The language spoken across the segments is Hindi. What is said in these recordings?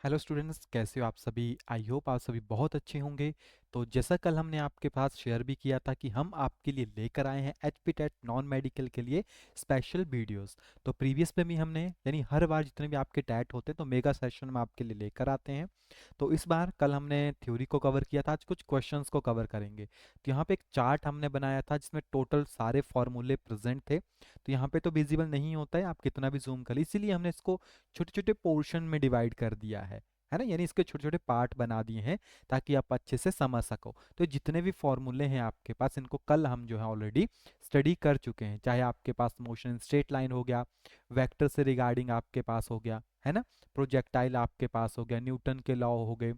हेलो स्टूडेंट्स, कैसे हो आप सभी। आई होप आप सभी बहुत अच्छे होंगे। तो जैसा कल हमने आपके पास शेयर भी किया था कि हम आपके लिए लेकर आए हैं एचपी टेट नॉन मेडिकल के लिए स्पेशल वीडियोस। तो प्रीवियस में भी हमने यानी हर बार जितने भी आपके टैट होते हैं तो मेगा सेशन में आपके लिए लेकर आते हैं। तो इस बार कल हमने थ्योरी को कवर किया था, आज कुछ क्वेश्चंस को कवर करेंगे। तो यहाँ पे एक चार्ट हमने बनाया था जिसमें टोटल सारे फॉर्मूले प्रेजेंट थे। तो यहाँ पे तो विजिबल नहीं होता है, आप कितना भी जूम कर लीजिए, इसीलिए हमने इसको छोटे छोटे पोर्शन में डिवाइड कर दिया है ना, यानी इसके छोटे छोटे पार्ट बना दिए हैं ताकि आप अच्छे से समझ सको। तो जितने भी फॉर्मूले हैं आपके पास, इनको कल हम जो है ऑलरेडी स्टडी कर चुके हैं। चाहे आपके पास मोशन स्ट्रेट लाइन हो गया, वेक्टर से रिगार्डिंग आपके पास हो गया, है ना, प्रोजेक्टाइल आपके पास हो गया, न्यूटन के लॉ हो गए,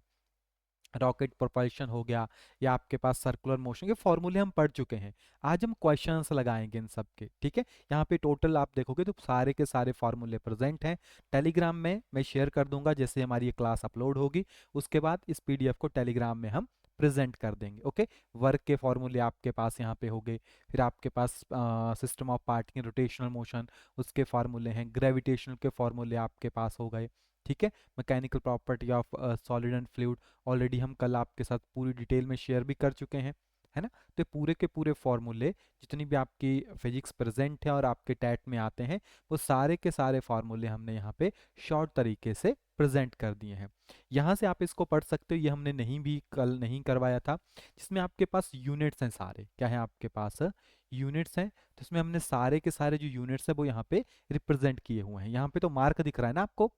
रॉकेट प्रोपल्शन हो गया, या आपके पास सर्कुलर मोशन के फॉर्मूले हम पढ़ चुके हैं। आज हम क्वेश्चंस लगाएंगे इन सब के, ठीक है। यहाँ पे टोटल आप देखोगे तो सारे के सारे फॉर्मूले प्रेजेंट हैं। टेलीग्राम में मैं शेयर कर दूंगा, जैसे हमारी ये क्लास अपलोड होगी उसके बाद इस पीडीएफ को टेलीग्राम में हम प्रेजेंट कर देंगे। ओके, वर्क के फॉर्मूले आपके पास यहाँ पे हो गए, फिर आपके पास system of particle rotational motion उसके फॉर्मूले हैं, ग्रेविटेशनल के फॉर्मूले आपके पास हो गए, ठीक है। Mechanical property of solid and fluid already हम कल आपके साथ पूरी डिटेल में शेयर भी कर चुके हैं, है ना। तो पूरे के पूरे फॉर्मूले जितनी भी आपकी फिजिक्स प्रेजेंट है और आपके टैट में आते हैं, वो सारे के सारे फॉर्मूले हमने यहाँ पे शॉर्ट तरीके से प्रेजेंट कर दिए हैं। यहाँ से आप इसको पढ़ सकते हो, ये हमने नहीं भी कल नहीं करवाया था, जिसमें आपके पास यूनिट्स हैं। सारे क्या है आपके पास, यूनिट्स हैं। तो इसमें हमने सारे के सारे जो यूनिट्स हैं वो यहाँ पे रिप्रेजेंट किए हुए हैं। यहाँ पे तो मार्क दिख रहा है ना आपको,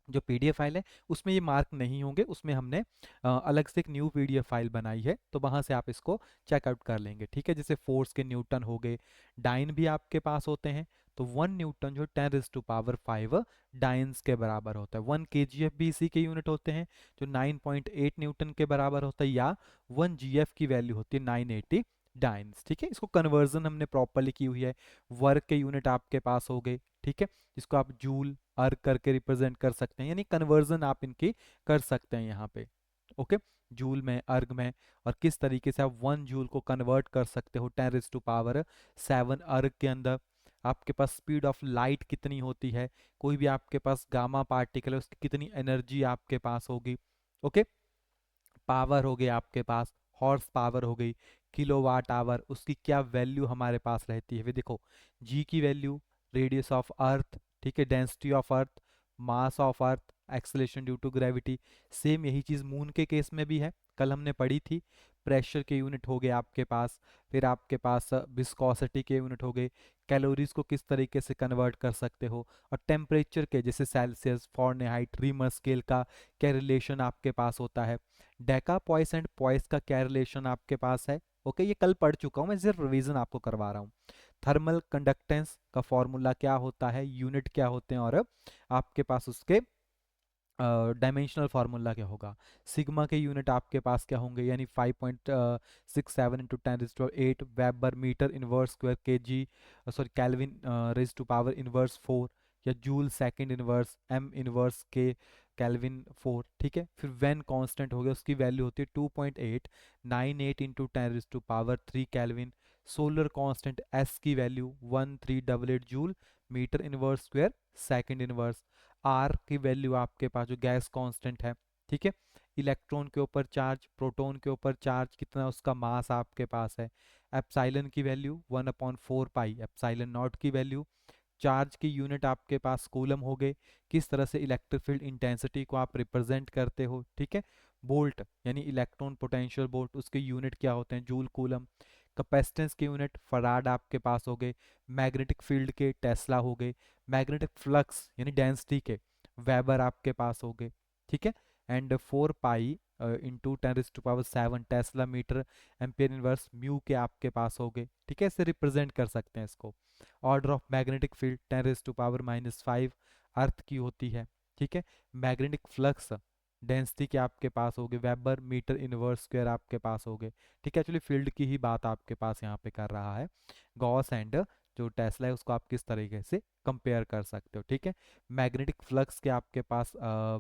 जो पीडीएफ फाइल है उसमें ये मार्क नहीं होंगे, उसमें हमने अलग से एक न्यू पीडीएफ फाइल बनाई है, तो वहां से आप इसको चेकआउट कर लेंगे, ठीक है। जैसे फोर्स के न्यूटन हो गए, डाइन भी आपके पास होते हैं। तो 1 न्यूटन जो 10⁵ डाइन्स के बराबर होता है। 1 kgf भी इसी के यूनिट होते हैं, जो 9.8 न्यूटन के बराबर होता है, या 1 gf की वैल्यू होती है 980 डाइन्स, ठीक है। इसको कन्वर्जन हमने प्रॉपरली की हुई है। वर्क के यूनिट आपके पास हो गए, ठीक है, जिसको आप जूल अर्ग करके रिप्रेजेंट कर सकते हैं, यानी कन्वर्जन आप इनकी कर सकते हैं यहाँ पे। ओके, जूल में, अर्ग में, और किस तरीके से आप 1 जूल को कन्वर्ट कर सकते हो 10⁷ अर्ग के अंदर। आपके पास स्पीड ऑफ लाइट कितनी होती है, कोई भी आपके पास गामा पार्टिकल है उसकी कितनी एनर्जी आपके पास होगी। ओके, पावर हो गई आपके पास, हॉर्स पावर हो गई, किलोवाट आवर, उसकी क्या वैल्यू हमारे पास रहती है। वे देखो, जी की वैल्यू, रेडियस ऑफ अर्थ, ठीक है, density of earth, mass of earth, acceleration due to gravity. Same यही चीज मून के केस में भी है, कल हमने पढ़ी थी। प्रेशर के यूनिट हो गए आपके पास, फिर आपके पास विस्कोसिटी के यूनिट हो गए, कैलोरीज को किस तरीके से कन्वर्ट कर सकते हो, और टेम्परेचर के जैसे सेल्सियस, फॉरेनहाइट, रीमर स्केल का क्या रिलेशन आपके पास होता है, डेका पॉइस एंड पॉइस का क्या रिलेशन आपके पास है। ओके, ये कल पढ़ चुका हूँ, मैं सिर्फ रिवीजन आपको करवा रहा हूँ। थर्मल कंडक्टेंस का फॉर्मूला क्या होता है, यूनिट क्या होते हैं, और आपके पास उसके डायमेंशनल फार्मूला क्या होगा। सिग्मा के यूनिट आपके पास क्या होंगे, यानी 5.67 into 10⁸ weber metre inverse square K जी, sorry kelvin raise to power inverse 4, या joule second inverse m inverse K kelvin 4, ठीक है। फिर वेन कांस्टेंट हो गया, उसकी वैल्यू होती है 2.898 into 10⁻³ kelvin. Solar constant S की value 1388 joule metre inverse square second inverse. R की वैल्यू आपके पास जो गैस कांस्टेंट है, ठीक है। इलेक्ट्रॉन के ऊपर चार्ज, प्रोटॉन के ऊपर चार्ज कितना, उसका मास आपके पास है। एप्साइलन की वैल्यू 1/4 पाई, एप्साइलन नॉट की वैल्यू। चार्ज की यूनिट आपके पास कूलम हो गए, किस तरह से इलेक्ट्रिक फील्ड इंटेंसिटी को आप रिप्रेजेंट करते हो, ठीक है। बोल्ट यानी इलेक्ट्रॉन पोटेंशियल बोल्ट, उसके यूनिट क्या होते हैं, जूल कूलम। कैपेसिटेंस के यूनिट फराड आपके पास हो गए, मैग्नेटिक फील्ड के टेस्ला हो गए, मैग्नेटिक फ्लक्स यानी डेंसिटी के वेबर आपके पास हो गए, ठीक है। And 4 pi into 10⁻⁷ tesla metre ampere inverse mu के आपके पास हो गए, ठीक है। इसे रिप्रेजेंट कर सकते हैं इसको। ऑर्डर ऑफ मैग्नेटिक फील्ड 10⁻⁵ अर्थ की होती है, ठीक है। मैग्नेटिक फ्लक्स डेंसिटी के आपके पास हो गए, वेबर मीटर इनवर्स स्क्वायर आपके पास हो गए, ठीक है। एक्चुअली फील्ड की ही बात आपके पास यहाँ पे कर रहा है। गॉस एंड जो टेस्ला है उसको आप किस तरीके से कंपेयर कर सकते हो, ठीक है। मैग्नेटिक फ्लक्स के आपके पास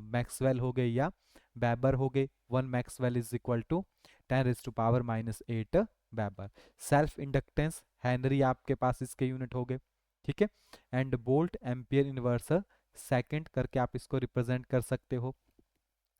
मैक्सवेल हो गए या वेबर हो गए, 1 maxwell is equal to 10⁻⁻8 weber. Self inductance henry आपके पास इसके यूनिट हो गए, ठीक है। And volt ampere inverse second करके आप इसको रिप्रेजेंट कर सकते हो।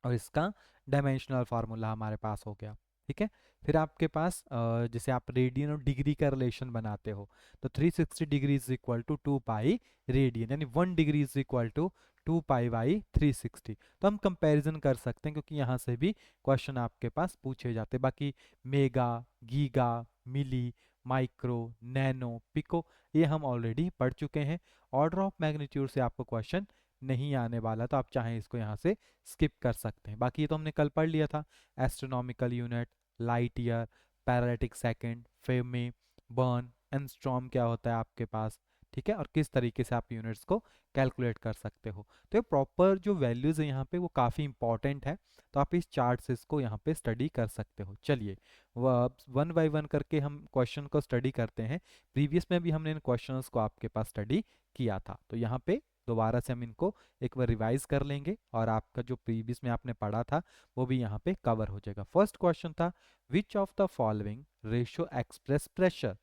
और इसका डायमेंशनल फार्मूला हमारे पास हो गया। ठीक है, फिर आपके पास जैसे आप रेडियन और डिग्री का रिलेशन बनाते हो, तो 360 degree is equal to 2 pi radian, यानी 1 degree is equal to 2 pi by 360। तो हम कंपैरिजन कर सकते हैं क्योंकि यहाँ से भी क्वेश्चन आपके पास पूछे जाते हैं। बाकी मेगा, गीगा, मिली, माइक्रो, नैनो, पिको, ये हम ऑलरेडी पढ़ चुके हैं। ऑर्डर ऑफ मैग्नीट्यूड से आपको क्वेश्चन नहीं आने वाला, तो आप चाहें इसको यहाँ से स्किप कर सकते हैं। बाकी ये तो हमने कल पढ़ लिया था, astronomical unit, light year, parallactic second, fermi, barn, angstrom क्या होता है आपके पास, ठीक है, और किस तरीके से आप यूनिट्स को कैलकुलेट कर सकते हो। तो ये प्रॉपर जो वैल्यूज है यहाँ पे वो काफ़ी इंपॉर्टेंट है, तो आप इस चार्ट से इसको यहाँ पे स्टडी कर सकते हो। चलिए वन बाय वन करके हम क्वेश्चन को स्टडी करते हैं। प्रीवियस में भी हमने इन क्वेश्चंस को आपके पास स्टडी किया था, तो यहाँ पे दोबारा से हम इनको एक बार रिवाइज कर लेंगे और आपका जो प्रीवियस में आपने पढ़ा था वो भी यहाँ पे कवर हो जाएगा। फर्स्ट क्वेश्चन था which of the following ratio express pressure.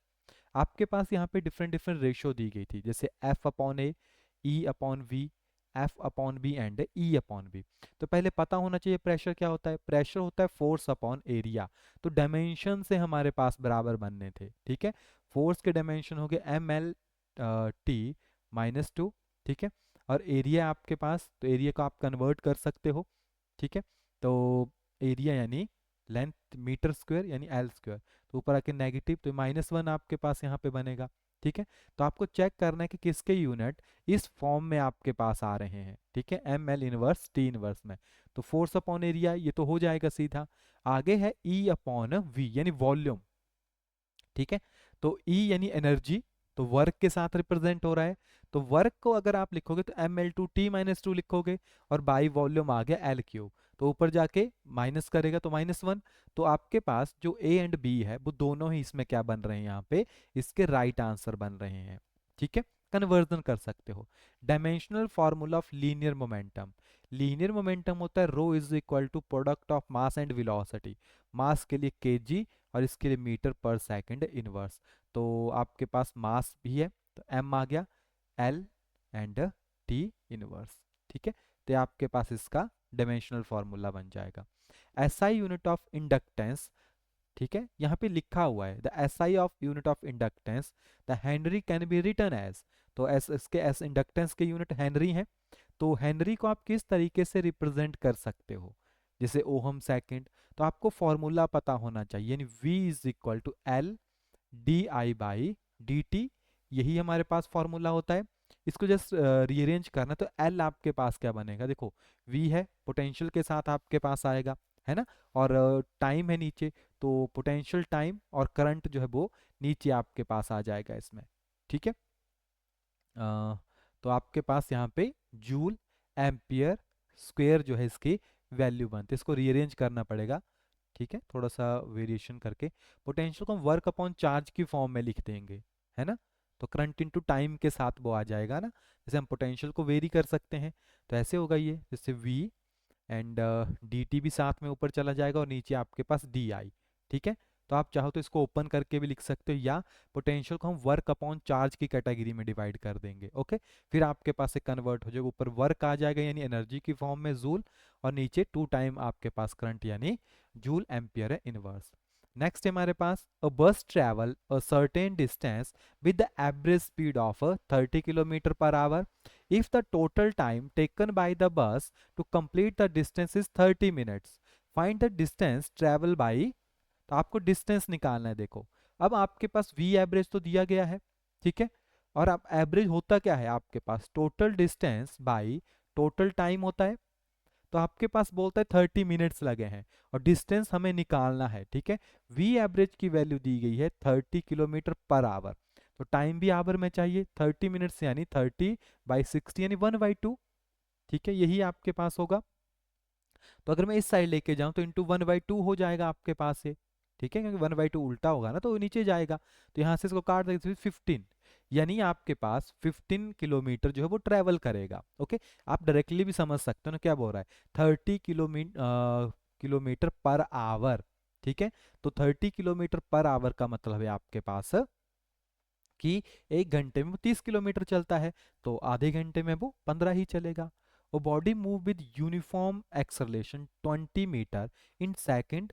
आपके पास यहाँ पे डिफरेंट डिफरेंट रेशियो दी गई थी, जैसे F upon A, E upon V, F upon B and E upon B. तो पहले पता होना चाहिए प्रेशर क्या होता है। प्रेशर होता है फोर्स अपॉन एरिया, तो डायमेंशन से हमारे पास बराबर बनने थे। ठीक है, फोर्स के डायमेंशन हो गए M L T minus two, ठीक है, और एरिया आपके पास, तो एरिया को आप कन्वर्ट कर सकते हो। ठीक है, तो एरिया यानी लेंथ मीटर स्क्वायर यानी एल स्क्वायर, तो ऊपर आके नेगेटिव, तो -1 आपके पास यहाँ पे बनेगा। ठीक है, तो आपको चेक करना है कि किसके यूनिट इस फॉर्म में आपके पास आ रहे हैं। ठीक है, M L inverse T inverse में, तो फोर्स अपॉन एरिया ये तो हो जाएगा सीधा। आगे है ई अपॉन वी यानी वॉल्यूम। ठीक है, तो ई यानी एनर्जी, तो वर्क के साथ रिप्रेजेंट हो रहा है, तो वर्क को अगर आप लिखोगे तो M L two T minus two लिखोगे, और बाई वॉल्यूम आ गया एल क्यूब, तो ऊपर जाके माइनस करेगा तो -1। तो आपके पास जो ए एंड बी है वो दोनों ही इसमें क्या बन रहे हैं, यहाँ पे इसके राइट आंसर बन रहे हैं। ठीक है, कन्वर्जन कर सकते हो। Dimensional formula of linear momentum, linear momentum होता है rho is equal to product of mass and velocity, mass के लिए केजी और इसके लिए मीटर पर सेकंड इनवर्स। तो आपके पास मास भी है, तो m आ गया, l एंड t इनवर्स। ठीक है, तो आपके पास इसका डायमेंशनल फॉर्मूला बन जाएगा। SI यूनिट ऑफ इंडक्टेंस, ठीक है, यहाँ पे लिखा हुआ है the SI of unit of inductance the henry can be written as, तो एस इसके एस इंडक्टेंस के यूनिट हेनरी हैं, तो हेनरी को आप किस तरीके से रिप्रेजेंट कर सकते हो, जैसे ओहम सेकंड, तो आपको फॉर्मूला पता होना चाहिए, यानी V is equal to L D I by D T, यही हमारे पास फॉर्मूला होता है। इसको जस्ट रीअरेंज करना, तो L आपके पास क्या बनेगा, देखो V है, पोटेंशियल के साथ आपके पास आएगा, है ना, और टाइम है नीचे, तो पोटेंशियल टाइम और करंट जो है वो नीचे आपके पास आ जाएगा इसमें। ठीक है, तो आपके पास यहाँ पे जूल एम्पियर स्क्वायर जो है इसकी वैल्यू बनती है, इसको रीअरेंज करना पड़ेगा। ठीक है, थोड़ा सा वेरिएशन करके पोटेंशियल को हम वर्क अपॉन चार्ज की फॉर्म में लिख देंगे, है ना, तो करंट इनटू टाइम के साथ वो आ जाएगा ना, जैसे हम पोटेंशियल को वेरी कर सकते हैं, तो ऐसे होगा ये, जैसे V एंड डी टी भी साथ में ऊपर चला जाएगा और नीचे आपके पास डी आई। ठीक है, तो आप चाहो तो इसको ओपन करके भी लिख सकते हो, या पोटेंशियल को हम वर्क अपॉन चार्ज की कैटेगरी में डिवाइड कर देंगे। ओके, फिर आपके पास से कन्वर्ट हो जाएगा, ऊपर वर्क आ जाएगा यानी एनर्जी की फॉर्म में जूल, और नीचे 2 टाइम आपके पास करंट यानी जूल एम्पियर है इनवर्स। नेक्स्ट है हमारे पास अ बस travel a certain distance with the average speed of 30 kilometre per hour if the total time taken by the bus to complete the distance is 30 minutes, find the distance travel by, तो आपको डिस्टेंस निकालना है। देखो अब आपके पास V एवरेज तो दिया गया है, ठीक है, और अब एवरेज होता क्या है आपके पास, total distance by total time होता है, तो आपके पास बोलता है 30 मिनट्स लगे हैं और डिस्टेंस हमें निकालना है। ठीक है, V एवरेज की वैल्यू दी गई है 30 किलोमीटर पर आवर, तो टाइम भी आवर में चाहिए, 30 मिनट्स यानी 30/60 यानी 1/2। ठीक है, यही आपके पास होगा, तो अगर मैं इस साइड लेके जाऊं तो इंटू 1/2 हो जाएगा आपके पास से। ठीक है, क्योंकि 1/2 उल्टा होगा ना तो वो नीचे जाएगा, तो यहाँ से इसको काट देंगे 15, यानी आपके पास 15 किलोमीटर जो है वो ट्रेवल करेगा। ओके, आप डायरेक्टली भी समझ सकते हो ना क्या बोल रहा है, 30 किलोमीटर पर आवर। ठीक है, तो 30 किलोमीटर पर आवर का मतलब है आपके पास कि 1 घंटे में वो 30 किलोमीटर चलता है, तो आधे घंटे में वो 15 ही चलेगा। A body move with uniform acceleration 20 metre in second,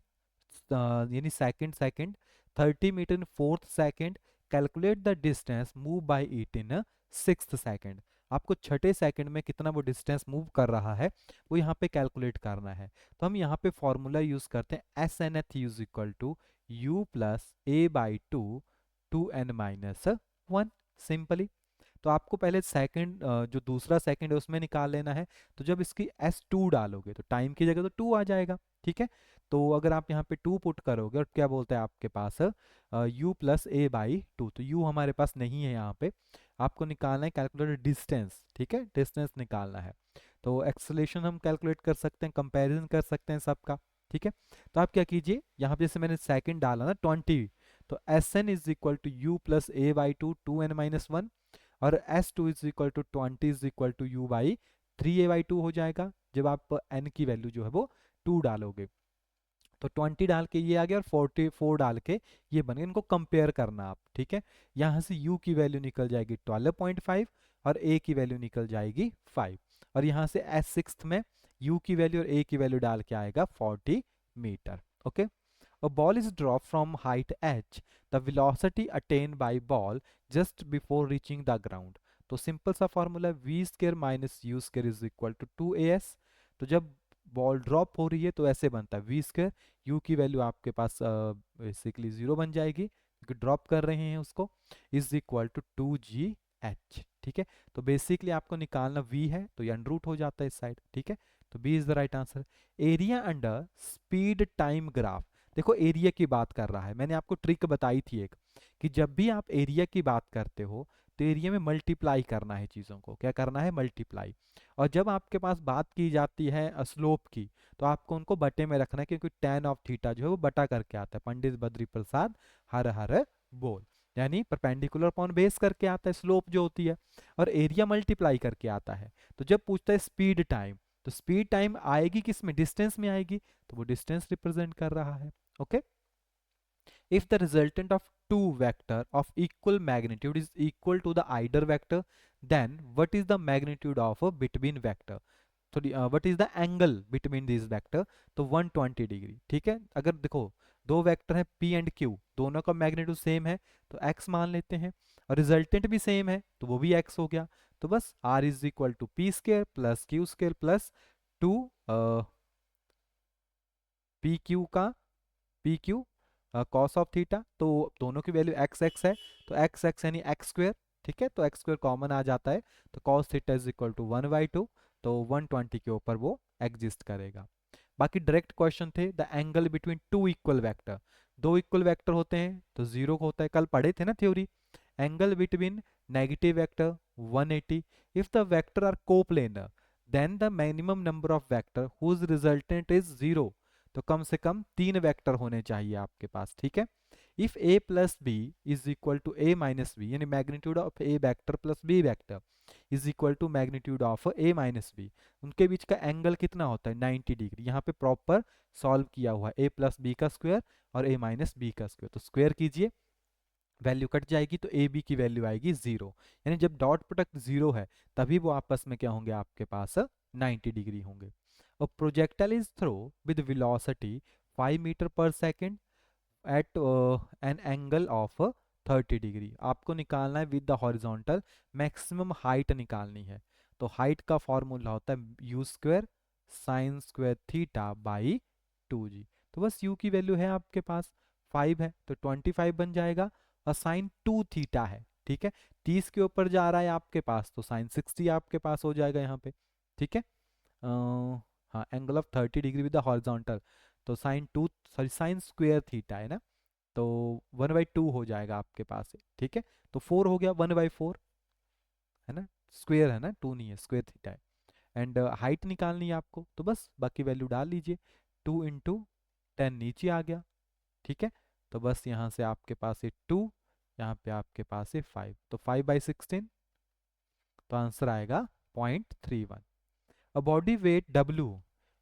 यानी second 30 metre in fourth second, calculate the distance move by it in a sixth second. आपको छठे सेकंड में कितना वो डिस्टेंस मूव कर रहा है वो यहाँ पे कैलकुलेट करना है। तो हम यहाँ पे फॉर्मूला यूज करते हैं S N th is equal to U plus A by two N minus one, simply. तो आपको पहले सेकंड, जो दूसरा सेकंड है उसमें निकाल लेना है। तो जब इसकी S2 डालोगे तो टाइम की जगह तो 2 आ जाएगा, ठीक है। तो अगर आप यहाँ पे 2 पुट करोगे और क्या बोलते हैं आपके पास u plus A by to, तो u हमारे पास नहीं है यहाँ पे। आपको निकालना है कैलकुलेटेड डिस्टेंस, ठीक है, डिस्टेंस निकालना है। तो एक्सेलेरेशन हम कैलकुलेट कर सकते हैं, कंपेरिजन कर सकते हैं सबका, ठीक है। तो आप क्या कीजिए, यहाँ पे जैसे मैंने सेकंड डाला ना 20, तो S N is equal to U plus A by two N minus one, और S2 is equal to 20 is equal to U by 3a/2 हो जाएगा जब आप n की वैल्यू जो है वो 2 डालोगे। तो 20 डाल के ये आ गया और 44 डाल के ये बन गया। इनको कंपेयर करना आप, ठीक है। यहाँ से u की वैल्यू निकल जाएगी 12.5 और a की वैल्यू निकल जाएगी 5, और यहाँ से S6 में u की वैल्यू और a की वैल्यू डाल के आएगा 40 metre, okay. A ball is dropped from height h. The velocity attained by ball just before reaching the ground. तो सिंपल सा formula v square minus U square is equal to 2as। तो जब बॉल ड्रॉप हो रही है तो ऐसे बनता है v स्क्र, u की वैल्यू आपके पास बेसिकली 0 बन जाएगी क्योंकि ड्रॉप कर रहे हैं उसको, इज इक्वल टू 2gh, ठीक है। तो बेसिकली आपको निकालना v है तो ये अंडर रूट हो जाता है इस साइड, ठीक है। तो b is the right answer. Area under speed time graph, देखो एरिया की बात कर रहा है। मैंने आपको ट्रिक बताई थी एक, कि जब भी आप एरिया की बात करते हो तो एरिया में मल्टीप्लाई करना है चीज़ों को, क्या करना है, मल्टीप्लाई। और जब आपके पास बात की जाती है स्लोप की तो आपको उनको बटे में रखना है, क्योंकि tan ऑफ थीटा जो है वो बटा करके आता है। पंडित बद्री प्रसाद हर हर बोल, यानी परपेंडिकुलर अपॉन बेस करके आता है स्लोप जो होती है, और एरिया मल्टीप्लाई करके आता है। तो जब पूछता है स्पीड टाइम, तो स्पीड टाइम आएगी किस में, डिस्टेंस में आएगी, तो वो डिस्टेंस रिप्रेजेंट कर रहा है, okay. If the resultant of two vector of equal magnitude is equal to the either vector, then what is the magnitude of a between vector? तो what is the angle between these vector? तो 120 डिग्री, ठीक है। अगर देखो दो वेक्टर है p एंड q, दोनों का मैग्नीट्यूड सेम है तो x मान लेते हैं, और रिजल्टेंट भी सेम है तो वो भी x हो गया। तो बस r is equal to p square plus q square plus two p q का p q cos of theta. तो दोनों की वैल्यू एक्स एक्स है तो एक्स एक्स यानी एक्स स्क्वेयर, ठीक है। तो एक्स स्क्वेयर कॉमन आ जाता है तो cos theta is equal to 1/2, तो 120 के ऊपर वो एग्जिस्ट करेगा। बाकी डायरेक्ट क्वेश्चन थे the angle between two equal vector, दो इक्वल वेक्टर होते हैं तो जीरो होता है, कल पढ़े थे ना theory. Angle between negative vector 180, if the vector are coplanar then the minimum number of vector whose resultant is zero, तो कम से कम 3 वेक्टर होने चाहिए आपके पास, ठीक है। If a plus b is equal to a minus b, यानी magnitude of a vector plus b vector is equal to magnitude of a minus b, उनके बीच का एंगल कितना होता है 90 डिग्री। यहाँ पे प्रॉपर सॉल्व किया हुआ है, a प्लस बी का स्क्वायर और a माइनस बी का स्क्वायर, तो स्क्वायर कीजिए, वैल्यू कट जाएगी तो ए बी की वैल्यू आएगी 0, यानी जब डॉट प्रोडक्ट 0 है तभी वो आपस में क्या होंगे आपके पास 90 डिग्री होंगे। A projectile is thrown with velocity 5 metre per second at an angle of 30 degree. आपको निकालना है with the horizontal, maximum height निकालनी है। तो हाइट का फॉर्मूला होता है u square sine square theta by 2g। तो बस u की वैल्यू है आपके पास 5 है तो 25 बन जाएगा, और साइन 2 थीटा है, ठीक है। 30 के ऊपर जा रहा है आपके पास तो साइन 60 आपके पास हो जाएगा यहाँ पे, ठीक है। हाँ, angle of 30 degree with the horizontal, तो sine 2 sorry sine square theta है ना, तो 1/2 हो जाएगा आपके पास, ठीक है। तो 4 हो गया 1/4, है ना, स्क्वायर है ना, 2 नहीं है, स्क्वायर थीटा है। एंड हाइट निकालनी है आपको तो बस बाकी वैल्यू डाल लीजिए, 2 इंटू 10 नीचे आ गया, ठीक है। तो बस यहाँ से आपके पास है 2, यहाँ पे आपके पास है 5, तो 5/16, तो आंसर आएगा 0.31। A body weight W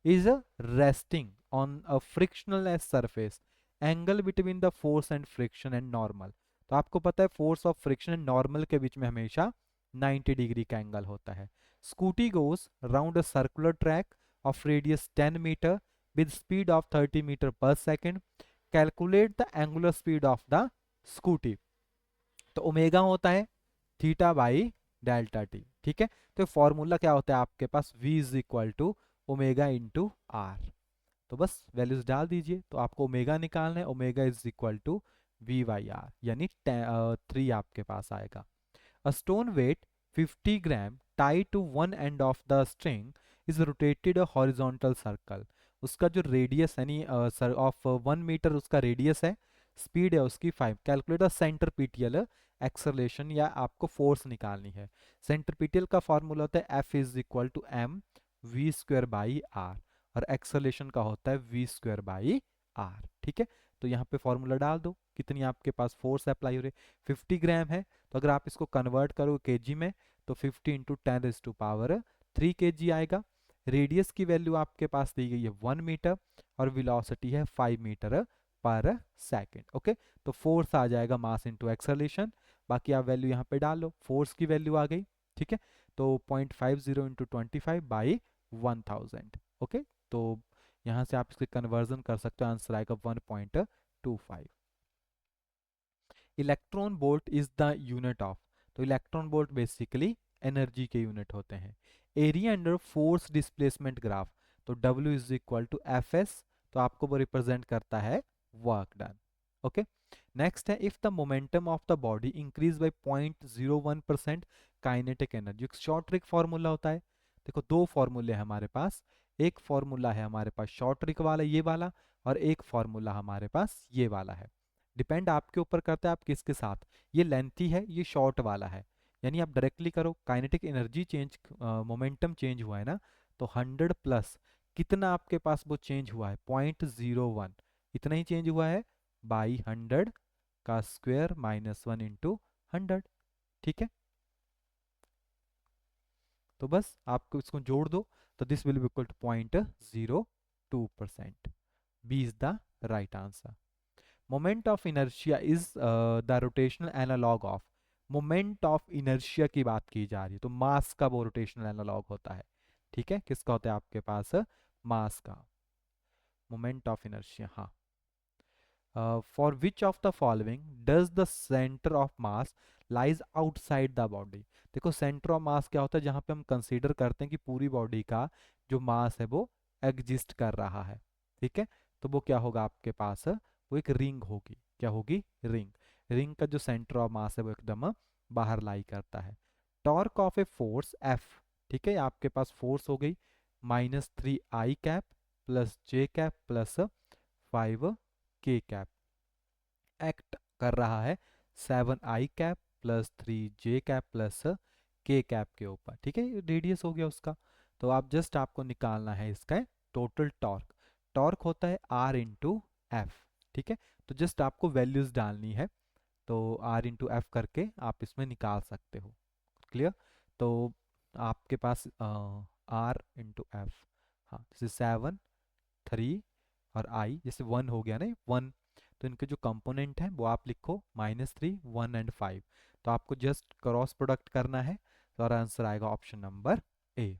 is resting on a frictionless surface. Angle between the force and friction and normal. तो आपको पता है force of friction and normal के बीच में हमेशा 90 डिग्री का एंगल होता है। Scooty goes round a circular track of radius 10 meter with speed of 30 meter per second. Calculate the angular speed of the scooty. तो ओमेगा होता है थीटा बाई डेल्टा टी, ठीक है। तो फॉर्मूला क्या होता है आपके पास, v is equal to omega into R. तो बस वैल्यूज डाल दीजिए, तो आपको ओमेगा निकालना है, omega is equal to V by R, यानी 3 आपके पास आएगा। A stone weight 50 gram tied to one end of the string is rotated a horizontal circle. उसका जो रेडियस यानी ऑफ 1 मीटर उसका रेडियस है, स्पीड है उसकी 5। कैलकुलेट द सेंट्रीपिटल एक्सेलरेशन, या आपको फोर्स निकालनी है। सेंट्रीपिटल का फॉर्मूला होता है F is equal to M V square by R, और एक्सेलरेशन का होता है वी स्क्वायर बाई आर, ठीक है। तो यहाँ पे फॉर्मूला डाल दो, कितनी आपके पास फोर्स अप्लाई हो रही है, 50 ग्राम है। तो अगर आप इसको कन्वर्ट करो केजी में तो 50 इंटू 10⁻³ kg आएगा। रेडियस की वैल्यू आपके पास दी गई है 1 मीटर और वेलोसिटी है 5 मीटर पर सेकंड। ओके, तो फोर्स आ जाएगा मास इंटू एक्सेलरेशन। बाकी आप वैल्यू यहाँ पे डाल लो, फोर्स की वैल्यू आ गई, ठीक है। तो 0.50 इंटू 25 बाई 1000। ओके, तो यहाँ से आप इसके कन्वर्जन कर सकते हो, आंसर आएगा 1.25। Electron volt is the unit of, तो इलेक्ट्रॉन वोल्ट बेसिकली एनर्जी के यूनिट होते हैं। Area under force displacement graph, तो W is equal to F S, तो आपको वो रिप्रेजेंट करता है वर्क डन। ओके, नेक्स्ट है if the momentum of the body increase by 0.01% kinetic energy. Short trick formula होता है, देखो दो फॉर्मूले हैं हमारे पास, एक फॉर्मूला है हमारे पास शॉर्ट ट्रिक वाला ये वाला, और एक फॉर्मूला हमारे पास ये वाला है। डिपेंड आपके ऊपर करता है आप किसके साथ, ये लेंथी है ये शॉर्ट वाला है, यानी आप डायरेक्टली करो। Kinetic energy change, momentum change हुआ है ना, तो 100 प्लस कितना आपके पास वो चेंज हुआ है 0.01, इतना ही चेंज हुआ है बाई 100 का स्क्वायर माइनस 1 इंटू 100, ठीक है। तो बस आपको इसको जोड़ दो, तो this will be equal to 0.02%। B is the right answer. Moment of inertia is the rotational analog of, moment of inertia की बात की जा रही है, तो मास का वो रोटेशनल एनालॉग होता है, ठीक है। किसका होता है आपके पास, मास का। मोमेंट ऑफ इनर्शिया, हाँ। For which of the following does the centre of mass lies outside the body. देखो सेंटर ऑफ मास क्या होता है, जहां पे हम कंसीडर करते हैं कि पूरी बॉडी का जो मास है वो एग्जिस्ट कर रहा है, ठीक है। तो वो क्या होगा आपके पास, वो एक रिंग होगी, क्या होगी, रिंग। रिंग का जो सेंटर ऑफ मास है वो एकदम बाहर लाई करता है। Torque of a force F, ठीक है, आपके पास फोर्स हो गई -3I cap plus J cap plus 5K cap, act कर रहा है 7I cap plus 3J cap plus K cap के ऊपर, ठीक है। रेडियस हो गया उसका। तो आप जस्ट आपको निकालना है इसका टोटल टॉर्क। टॉर्क होता है R इंटू एफ, ठीक है। तो जस्ट आपको वैल्यूज डालनी है, तो R इंटू एफ करके आप इसमें निकाल सकते हो, क्लियर। तो आपके पास R इंटू एफ, हाँ, जैसे 7 3 और I, जैसे 1 हो गया ना 1, तो इनके जो कंपोनेंट हैं वो आप लिखो -3 1 एंड 5। तो आपको जस्ट क्रॉस प्रोडक्ट करना है, तो और आंसर आएगा option number A.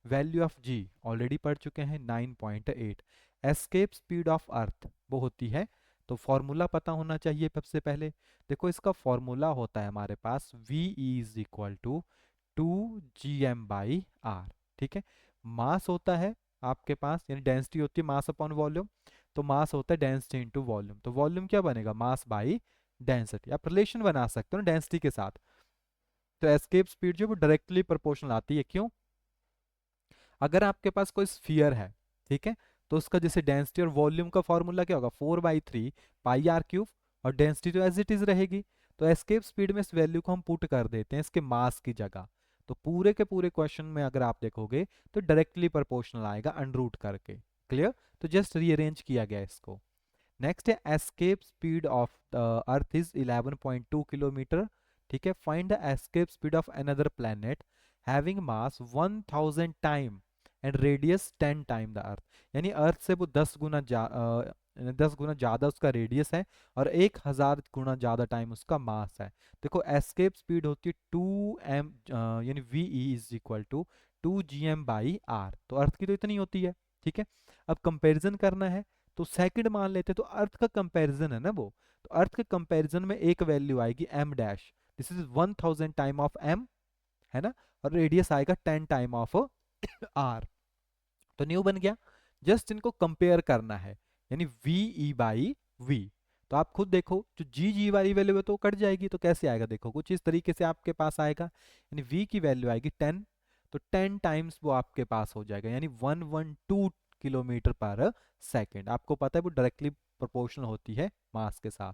Value of G already पढ़ चुके हैं 9.8। एस्केप स्पीड ऑफ अर्थ वो होती है, तो फॉर्मूला पता होना चाहिए सबसे पहले। देखो इसका फॉर्मूला होता है हमारे पास V is equal to 2gm/r, ठीक है। मास होता है आपके पास, यानी डेंसिटी होती है मास अपॉन वॉल्यूम, तो मास होता है डेंसिटी इनटू वॉल्यूम। तो वॉल्यूम क्या बनेगा, मास बाई डेंसिटी। आप रिलेशन बना सकते हो ना डेंसिटी के साथ। तो एस्केप स्पीड जो वो डायरेक्टली प्रोपोर्शनल आती है, क्यों, अगर आपके पास कोई स्फीयर है, ठीक है, तो उसका जैसे डेंसिटी और वॉल्यूम का फॉर्मूला क्या होगा 4/3πr³ और डेंसिटी तो एज इट इज रहेगी। तो एस्केप स्पीड में इस वैल्यू को हम पुट कर देते हैं इसके मास की जगह। तो पूरे के पूरे क्वेश्चन में अगर आप देखोगे तो डायरेक्टली प्रोपोर्शनल आएगा अनरूट करके, क्लियर। तो जस्ट रीअरेंज किया गया इसको। नेक्स्ट है escape speed of the earth is 11.2 kilometre, ठीक है। Find the escape speed of another planet having mass 1000 time and radius 10 time the earth, यानी अर्थ से वो 10 गुना 10 गुना ज़्यादा उसका रेडियस है और 1000 गुना ज़्यादा टाइम उसका मास है। देखो एस्केप स्पीड होती है 2m, यानी V E is equal to 2 GM/r, तो अर्थ की तो इतनी होती है। ठीक है, अब कंपैरिजन करना है तो सेकंड मान लेते हैं, तो अर्थ का कंपैरिजन है ना वो, तो अर्थ के कंपैरिजन में एक वैल्यू आएगी m dash, this is 1000 time of m, है ना, और रेडियस आएगा 10 टाइम ऑफ r, तो न्यू बन गया। जस्ट इनको कंपेयर करना है, यानी वी ई बाई वी, तो आप खुद देखो जो जी जी वाली वैल्यू है तो वो कट जाएगी, तो कैसे आएगा, देखो कुछ इस तरीके से आपके पास आएगा, यानी वी की वैल्यू आएगी 10, तो 10 टाइम्स वो आपके पास हो जाएगा, यानी 112 किलोमीटर पर सेकेंड। आपको पता है वो डायरेक्टली प्रोपोर्शनल होती है मास के साथ।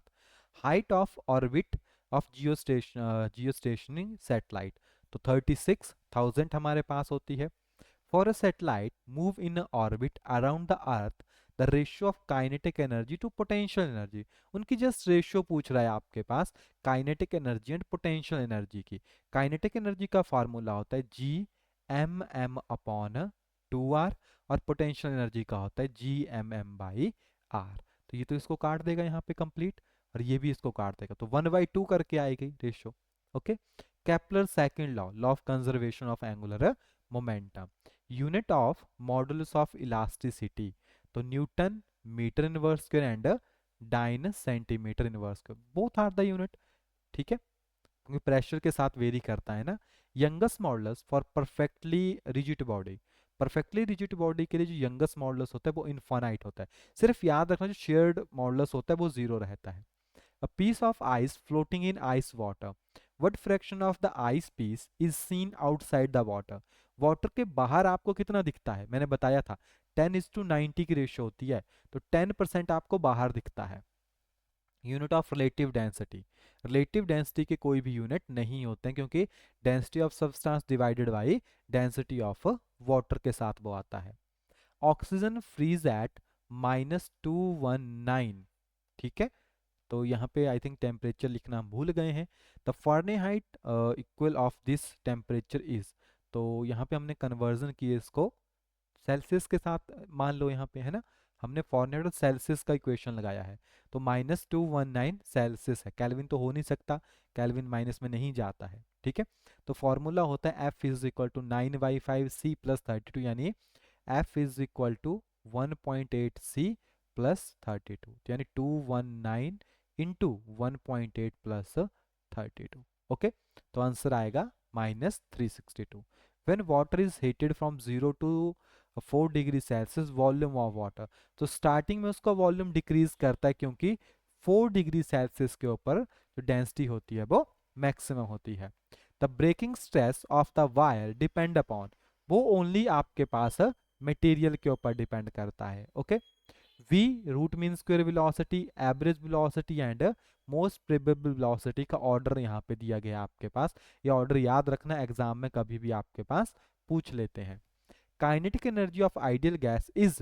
Height of orbit of geostationary satellite, तो 36,000 हमारे पास होती है। For a satellite move in an orbit around the earth, the ratio of kinetic energy to potential energy, उनकी जस्ट रेशियो पूछ रहा है आपके पास kinetic energy and potential energy की। काइनेटिक एनर्जी का फार्मूला होता है G M M upon 2r, और पोटेंशियल एनर्जी का होता है G M M by R. तो ये तो इसको काट देगा यहाँ पे कंप्लीट, और ये भी इसको काट देगा, तो 1/2 करके आएगी ratio. Okay, Kepler second law, law of conservation of angular momentum, unit of modulus of elasticity, तो newton metre inverse square and dyne centimetre inverse square, both are the unit. ठीक है, क्योंकि प्रेशर के साथ वेरी करता है ना। Youngest modulus for perfectly rigid body, perfectly rigid body के लिए जो यंगेस्ट मॉडुलस होता है वो इनफाइनाइट होता है, सिर्फ याद रखना जो शेयर्ड मॉडुलस होता है वो जीरो रहता है। A piece of ice floating in ice water, what fraction of the ice piece is seen outside the water? Water के बाहर आपको कितना दिखता है, मैंने बताया था 10:90 की रेशियो होती है, तो 10% आपको बाहर दिखता है। Unit of relative density, relative density के कोई भी यूनिट नहीं होते हैं, क्योंकि density of substance divided by density of water के साथ वो आता है। ऑक्सीजन फ्रीज एट -219, ठीक है, तो यहाँ पे आई थिंक टेम्परेचर लिखना हम भूल गए हैं। The Fahrenheit equal of this temperature is, तो यहाँ पे हमने कन्वर्जन किए इसको सेल्सियस के साथ, मान लो यहाँ पे है ना, हमने फ़ारेनहाइट और सेल्सियस का इक्वेशन लगाया है, तो -219 सेल्सियस है, केल्विन तो हो नहीं सकता, केल्विन माइनस में नहीं जाता है। ठीक है, तो फॉर्मूला होता है F is equal to 9/5C plus 32, यानी F is equal to 1.8C plus 32, यानी 219 इंटू 1.8 प्लस 32। ओके, तो आंसर आएगा -362। When water is heated from 0 to 4 degree Celsius, volume of water, तो स्टार्टिंग में उसका वॉल्यूम डिक्रीज करता है, क्योंकि 4 डिग्री सेल्सियस के ऊपर जो डेंसिटी होती है वो मैक्सिमम होती है। The breaking stress of the wire depend upon, वो ओनली आपके पास मटेरियल के ऊपर डिपेंड करता है। Okay, v root mean square velocity, average velocity and most probable velocity का ऑर्डर यहाँ पे दिया गया है आपके पास, ये ऑर्डर याद रखना, एग्जाम में कभी भी आपके पास पूछ लेते हैं। Kinetic energy of ideal gas is,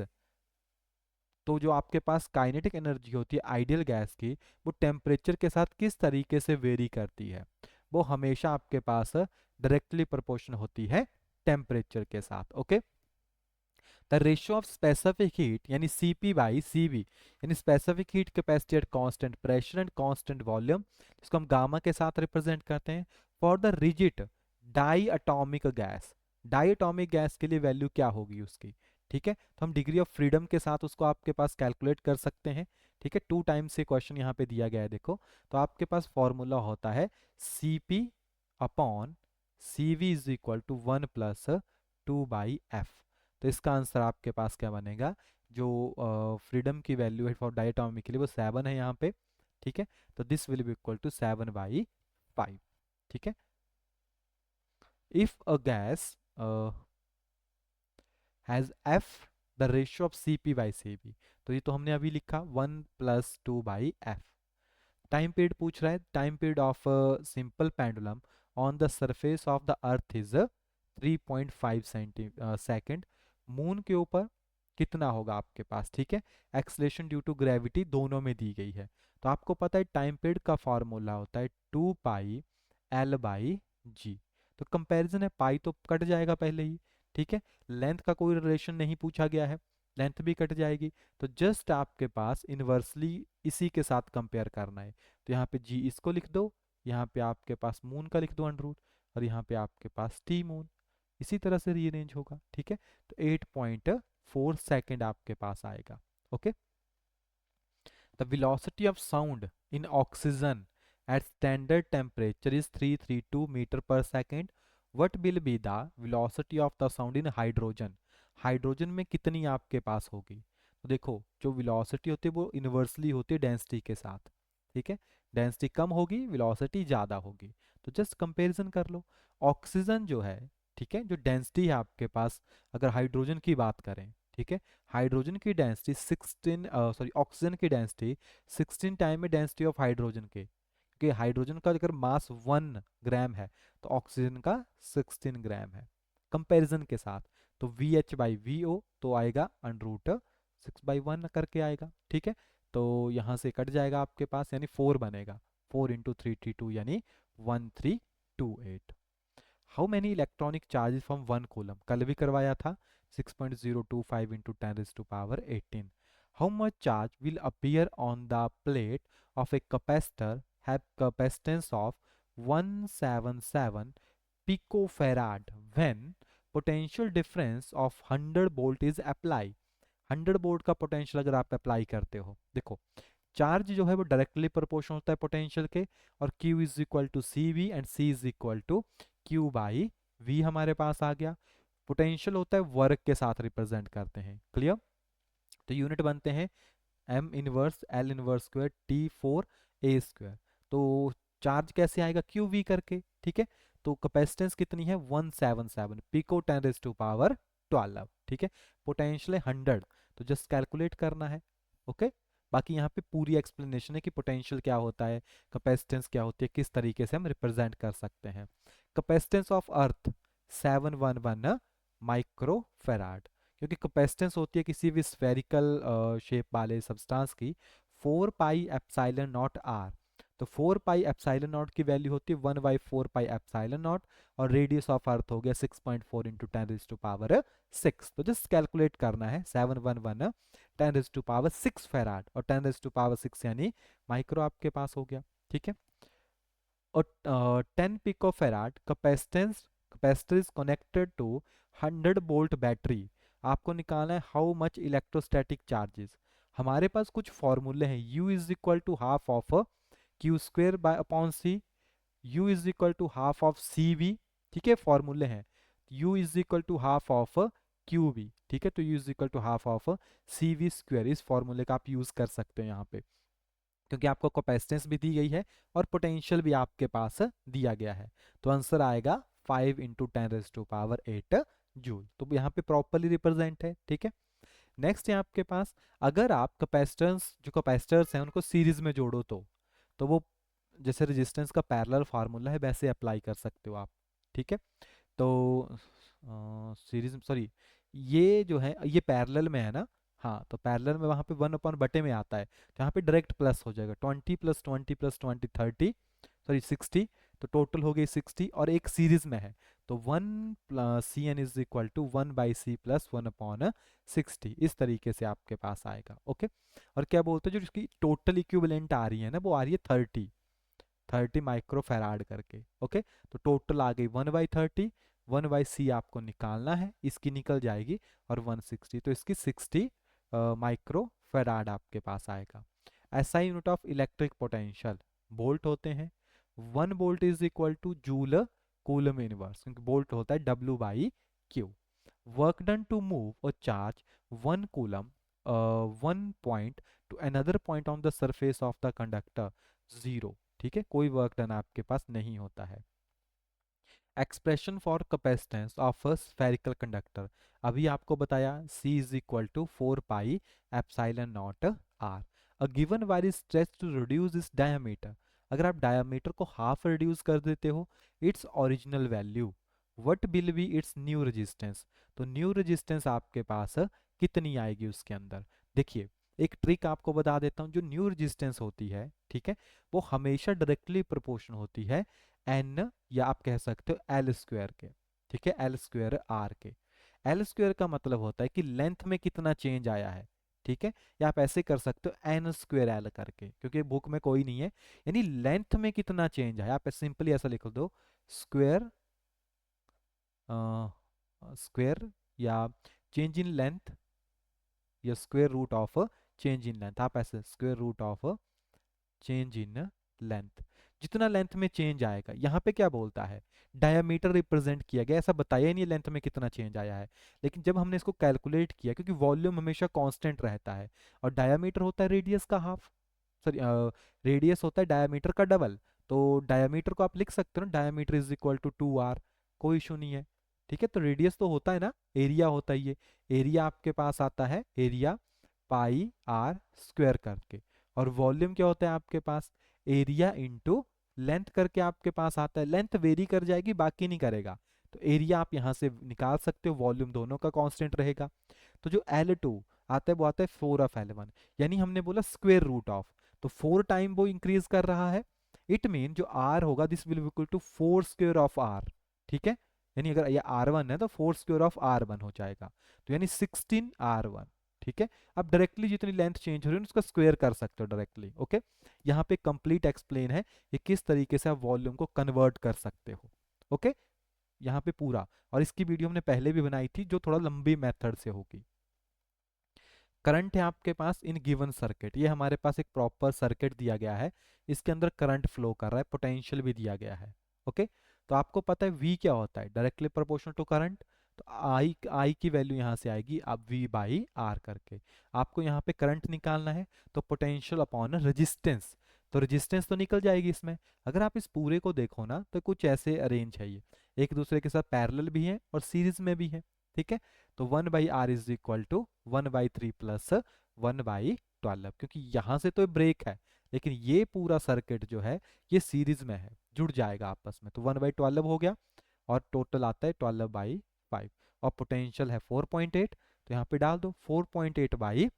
तो जो आपके पास काइनेटिक एनर्जी होती है आइडियल गैस की, वो टेम्परेचर के साथ किस तरीके से वेरी करती है, वो हमेशा आपके पास डायरेक्टली प्रोपोर्शनल होती है टेम्परेचर के साथ। Okay, the ratio of specific heat यानी Cp बाई Cv, यानी specific heat capacity at constant pressure and constant volume, जिसको हम गामा के साथ रिप्रेजेंट करते हैं। For the rigid diatomic gas, diatomic gas के लिए वैल्यू क्या होगी उसकी, ठीक है, तो हम डिग्री ऑफ फ्रीडम के साथ उसको आपके पास कैलकुलेट कर सकते हैं। ठीक है, 2 टाइम्स से क्वेश्चन यहाँ पे दिया गया है, देखो, तो आपके पास फॉर्मूला होता है Cp upon Cv is equal to 1 plus 2/f, तो इसका आंसर आपके पास क्या बनेगा, जो फ्रीडम की वैल्यू है फॉर डायटोमिक के लिए वो 7 है यहाँ पे। ठीक है, तो this will be equal to 7/5। ठीक है, if a gas has f the ratio of Cp by Cv, तो ये तो हमने अभी लिखा 1 प्लस 2/f। टाइम पीरियड पूछ रहा है, time period of simple pendulum on the surface of the earth is 3.5 second, moon के ऊपर कितना होगा आपके पास। ठीक है, एक्सलेशन ड्यू टू ग्रेविटी दोनों में दी गई है, तो आपको पता है टाइम पीरियड का फॉर्मूला होता है 2πL/g, तो कंपैरिजन है, पाई तो कट जाएगा पहले ही। ठीक है, लेंथ का कोई रिलेशन नहीं पूछा गया है, लेंथ भी कट जाएगी। तो जस्ट आपके पास इन्वर्सली इसी के साथ कंपेयर करना है। तो यहाँ पे जी इसको लिख दो, यहाँ पे आपके पास मून का लिख दो अंडर रूट, और यहाँ पे आपके पास टी मून, इसी तरह से रीअरेंज होगा। ठीक है, तो 8.4 सेकेंड आपके पास आएगा। Okay, the velocity of sound in oxygen at standard temperature is 332 meter per second. What will be the velocity of the sound in hydrogen? Hydrogen में कितनी आपके पास होगी? तो देखो, जो वेलोसिटी होती है वो इन्वर्सली होती है डेंसिटी के साथ। ठीक है, डेंसिटी कम होगी, वेलोसिटी ज़्यादा होगी। तो जस्ट कंपैरिजन कर लो। ऑक्सीजन जो है, ठीक है, जो डेंसिटी है आपके पास, अगर हाइड्रोजन की बात करें, ठीक है, हाइड्रोजन की डेंसिटी 16 सॉरी ऑक्सीजन की डेंसिटी 16 टाइम है डेंसिटी ऑफ हाइड्रोजन के, क्योंकि हाइड्रोजन का अगर मास 1 ग्राम है तो ऑक्सीजन का 16 ग्राम है। कंपैरिजन के साथ तो V H by V O तो आएगा अंडर रूट 6/1 करके आएगा। ठीक है, तो यहाँ से कट जाएगा आपके पास, यानी 4 बनेगा। 4 × 332 यानी 1328। How many electronic charges from 1 coulomb, कल भी करवाया था, 6.025 × 10⁻18। How much charge will appear on the plate of a capacitor have capacitance of 177 picofarad when potential difference of 100 volt is apply। 100 volt का पोटेंशियल अगर आप अप्लाई करते हो, देखो चार्ज जो है वो डायरेक्टली प्रोपोर्शनल होता है पोटेंशियल के, और Q is equal to C V and C is equal to Q by V हमारे पास आ गया। पोटेंशियल होता है वर्क के साथ रिप्रेजेंट करते हैं, क्लियर। तो यूनिट बनते हैं M inverse L inverse square T4 A²। तो चार्ज कैसे आएगा, QV करके। ठीक है, तो कैपेसिटेंस कितनी है 177 पिको 10⁻12। ठीक है, पोटेंशियल है 100, तो जस्ट कैलकुलेट करना है। ओके, बाकी यहाँ पे पूरी एक्सप्लेनेशन है कि पोटेंशियल क्या होता है, कैपेसिटेंस क्या होती है, किस तरीके से हम रिप्रेजेंट कर सकते हैं। कैपेसिटेंस ऑफ अर्थ 711 माइक्रोफेराड, क्योंकि कैपेसिटेंस होती है किसी भी स्फेरिकल शेप वाले सब्सटेंस की 4 पाई एप्सिलॉन नॉट आर। तो 4 पाई एप्सिलॉन नॉट की वैल्यू होती है 1/4 पाई एप्सिलॉन नॉट, और रेडियस ऑफ अर्थ हो गया 6.4 × 10⁻6। तो जस्ट कैलकुलेट करना है 711 10⁻6 फेराड, और 10⁻6 यानी माइक्रो आपके पास हो गया। ठीक है, और 10 picofarad capacitor is connected to 100 volt battery. आपको निकालना है हाउ मच इलेक्ट्रोस्टैटिक चार्जेस। हमारे पास कुछ फॉर्मूले हैं, U is equal to half of Q² by upon C, U is equal to half of CV। ठीक है, फॉर्मूले हैं, U is equal to half of QV। ठीक है, तो U is equal to half of CV²। इस फॉर्मूले का आप यूज कर सकते हैं यहाँ पे, क्योंकि आपको कैपेसिटेंस भी दी गई है और पोटेंशियल भी आपके पास दिया गया है। तो आंसर आएगा 5 × 10⁸ जूल। तो यहाँ पे प्रॉपरली रिप्रेजेंट है। ठीक है, नेक्स्ट है आपके पास, अगर आप कैपेसिटेंस जो कैपेसिटर्स हैं उनको सीरीज में जोड़ो तो वो जैसे रेजिस्टेंस का पैरेलल फार्मूला है वैसे अप्लाई कर सकते हो आप। ठीक है, तो सीरीज सॉरी ये जो है ये पैरेलल में है ना, हाँ, तो पैरेलल में वहाँ पे 1/बटे में आता है, तो यहाँ पे डायरेक्ट प्लस हो जाएगा, 20 + 20 + 20 30, सॉरी 60, तो टोटल हो गई 60, और एक सीरीज में है तो 1 CN is equal to 1/C + 1/60। इस तरीके से आपके पास आएगा। ओके, और क्या बोलते हैं जो इसकी टोटल इक्विवेलेंट आ रही है ना, वो आ रही है 30 माइक्रोफेराड करके। ओके, तो टोटल आ गई 1/30, 1/C आपको निकालना है, इसकी निकल जाएगी, और 160, तो इसकी 60 माइक्रोफेराड आपके पास आएगा। SI unit of electric potential volt होते हैं। 1 volt is equal to joule coulomb inverse, क्योंकि वोल्ट होता है W/Q। Work done to move a charge 1 coulomb 1 point to another point on the surface of the conductor 0। ठीक है, कोई वर्क डन आपके पास नहीं होता है। Expression for capacitance of a spherical conductor, अभी आपको बताया C is equal to 4 pi epsilon naught R. A given wire is stretched to reduce its diameter, अगर आप डायमीटर को हाफ रिड्यूस कर देते हो its original value, what will be its new resistance. तो न्यू रेजिस्टेंस आपके पास कितनी आएगी उसके अंदर। देखिए, एक ट्रिक आपको बता देता हूँ, जो न्यू रेजिस्टेंस होती है, ठीक है, वो हमेशा डायरेक्टली प्रोपोर्शन होती है N, या आप कह सकते हो L² के। ठीक है, L² R के। एल स्क्वायर का मतलब होता है कि लेंथ में कितना चेंज आया है, ठीक है। या आप ऐसे कर सकते हो एन स्क्वायर एल करके, क्योंकि बुक में कोई नहीं है, यानी लेंथ में कितना चेंज आया, आप सिंपली ऐसा लिख दो स्क्वायर, स्क्वायर या चेंज इन लेंथ या square root of change in length, आप ऐसे square root of change in length, जितना लेंथ में चेंज आएगा। यहाँ पे क्या बोलता है, डायमीटर रिप्रेजेंट किया गया, ऐसा बताया ही नहीं लेंथ में कितना चेंज आया है। लेकिन जब हमने इसको कैलकुलेट किया, क्योंकि वॉल्यूम हमेशा कांस्टेंट रहता है और डायमीटर होता है रेडियस का हाफ, सॉरी रेडियस होता है डायमीटर का डबल, तो डायमीटर को आप लिख सकते हो ना, diameter is equal to 2r, कोई इशू नहीं है, ठीक है। तो रेडियस तो होता है ना, एरिया होता है ये, एरिया आपके पास आता है एरिया पाई आर स्क्वायर करके, और वॉल्यूम क्या होता है आपके पास, एरिया इंटू लेंथ करके आपके पास आता है। लेंथ वेरी कर जाएगी, बाकी नहीं करेगा, तो एरिया आप यहाँ से निकाल सकते हो, वॉल्यूम दोनों का कांस्टेंट रहेगा। तो जो L2 आता है वो आता है 4 of L1, यानी हमने बोला स्क्वायर रूट ऑफ, तो 4 टाइम वो इंक्रीज कर रहा है, इट मीन जो R होगा this will equal to 4 square of R, ठीक है। यानी अगर ये R1 है तो 4 स्क्वायर ऑफ R1 हो जाएगा, तो यानी 16R1, ठीक है। आप डायरेक्टली जितनी लेंथ चेंज हो रही है उसका स्क्वायर कर सकते हो डायरेक्टली, ओके। यहाँ पे कंप्लीट एक्सप्लेन है कि किस तरीके से आप वॉल्यूम को कन्वर्ट कर सकते हो, ओके। यहाँ पे पूरा, और इसकी वीडियो हमने पहले भी बनाई थी जो थोड़ा लंबी मेथड से होगी। करंट है आपके पास इन गिवन सर्किट, ये हमारे पास एक प्रॉपर सर्किट दिया गया है, इसके अंदर करंट फ्लो कर रहा है, पोटेंशियल भी दिया गया है, ओके। तो आपको पता है V क्या होता है, डायरेक्टली प्रोपोर्शनल टू करंट, तो I की वैल्यू यहाँ से आएगी अब V बाई आर करके। आपको यहाँ पे करंट निकालना है, तो पोटेंशियल अपॉन रेजिस्टेंस, तो रेजिस्टेंस तो निकल जाएगी इसमें। अगर आप इस पूरे को देखो ना तो कुछ ऐसे अरेंज है, ये एक दूसरे के साथ पैरेलल भी है और सीरीज में भी है, ठीक है। तो 1/r is equal to 1/3 plus 1/12, क्योंकि यहाँ से तो ब्रेक है, लेकिन ये पूरा सर्किट जो है ये सीरीज में है, जुड़ जाएगा आपस में, तो 1/12 हो गया, और टोटल आता है 12/5, और पोटेंशियल है 4.8, तो यहाँ पे डाल दो 4.8 बाई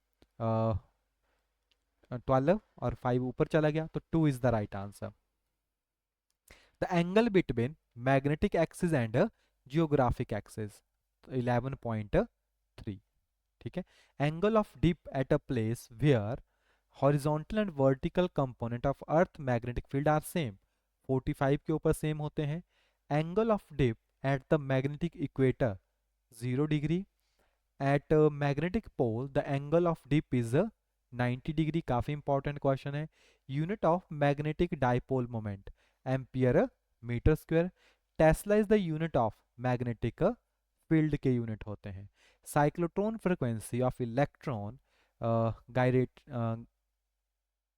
12, और 5 ऊपर चला गया, तो 2 is the right answer. The angle between magnetic axis and geographic axis 11.3, ठीक है। Angle of dip at a place where horizontal and vertical component of earth magnetic field are same, 45 के ऊपर सेम होते हैं। Angle of dip at the magnetic equator 0 degree, at magnetic pole the angle of dip is 90 degree, काफी इंपॉर्टेंट क्वेश्चन है। Unit of magnetic dipole moment ampere metre square, tesla is the unit of magnetic field के यूनिट होते हैं। Cyclotron frequency of electron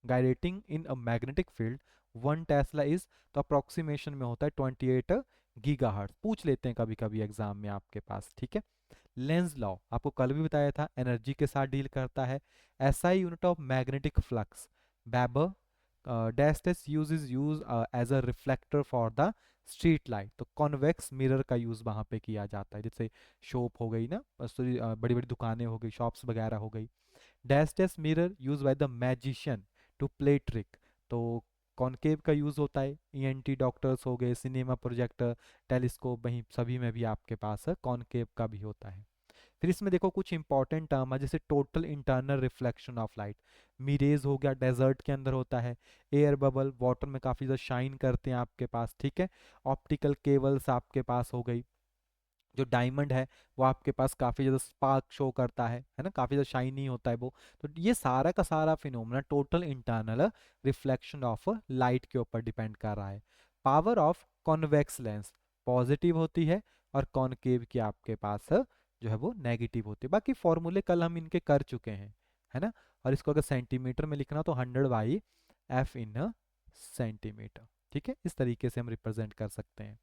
gyrating in a magnetic field 1 tesla is, तो अप्रोक्सीमेशन में होता है 28 गीगाहर्ट्ज, पूछ लेते हैं कभी कभी एग्जाम में आपके पास, ठीक है। लेंज लॉ आपको कल भी बताया था, एनर्जी के साथ डील करता है। SI unit of magnetic flux weber dash dash use as a reflector for the street light, तो कॉन्वेक्स मिरर का यूज वहां पे किया जाता है, जैसे शॉप हो गई ना, सॉरी बड़ी बड़ी दुकानें हो गई, शॉप्स वगैरह हो गई। Dash dash mirror use by the magician to play trick, तो कॉनकेव का यूज होता है, ईएनटी डॉक्टर्स हो गए, सिनेमा प्रोजेक्टर, टेलीस्कोप, वहीं सभी में भी आपके पास कॉनकेव का भी होता है। फिर इसमें देखो कुछ इंपॉर्टेंट टर्म है, जैसे total internal reflection of light, mirage हो गया, डेजर्ट के अंदर होता है। एयर बबल वाटर में काफ़ी ज़्यादा शाइन करते हैं आपके पास, ठीक है। ऑप्टिकल केबल्स आपके पास हो गई, जो डायमंड है वो आपके पास काफ़ी ज़्यादा स्पार्क शो करता है ना, काफ़ी ज़्यादा शाइनी होता है वो। तो ये सारा का सारा phenomena total internal reflection of light के ऊपर डिपेंड कर रहा है। Power of convex lens positive होती है, और कॉनकेव की आपके पास जो है वो नेगेटिव होती है। बाकी फॉर्मूले कल हम इनके कर चुके हैं, है ना। और इसको अगर सेंटीमीटर में लिखना तो 100/f इन सेंटीमीटर, ठीक है। इस तरीके से हम रिप्रेजेंट कर सकते हैं।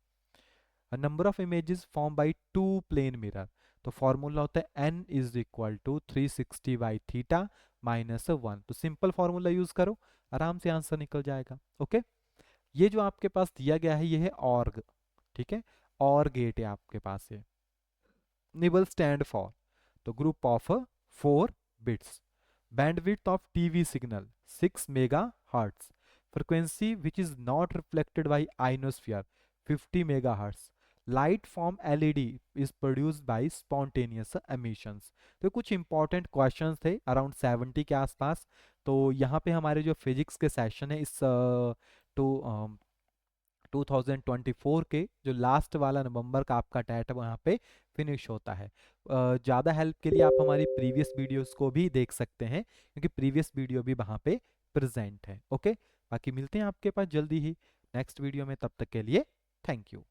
A number of images formed by two plane mirror, तो फॉर्मूला होता है n इज इक्वल टू 360/थीटा माइनस 1, तो सिंपल फॉर्मूला यूज करो, आराम से आंसर निकल जाएगा, ओके। ये जो आपके पास दिया गया है ये है ऑर्ग, ठीक है, और गेट है आपके पास, ये निबल स्टैंड फॉर, तो group of 4 bits, bandwidth of TV signal 6 megahertz, frequency which is not reflected by ionosphere 50 megahertz, light from LED is produced by spontaneous emissions. तो कुछ इंपॉर्टेंट क्वेश्चंस थे अराउंड 70 के आसपास। तो यहाँ पे हमारे जो फिजिक्स के सेशन है इस टू 2024 के जो लास्ट वाला नवंबर का आपका डेट है वहाँ पे फिनिश होता है। ज़्यादा हेल्प के लिए आप हमारी प्रीवियस वीडियोस को भी देख सकते हैं, क्योंकि प्रीवियस वीडियो भी वहाँ पे प्रेजेंट है। ओके, बाकी मिलते हैं आपके पास जल्दी ही नेक्स्ट वीडियो में, तब तक के लिए थैंक यू।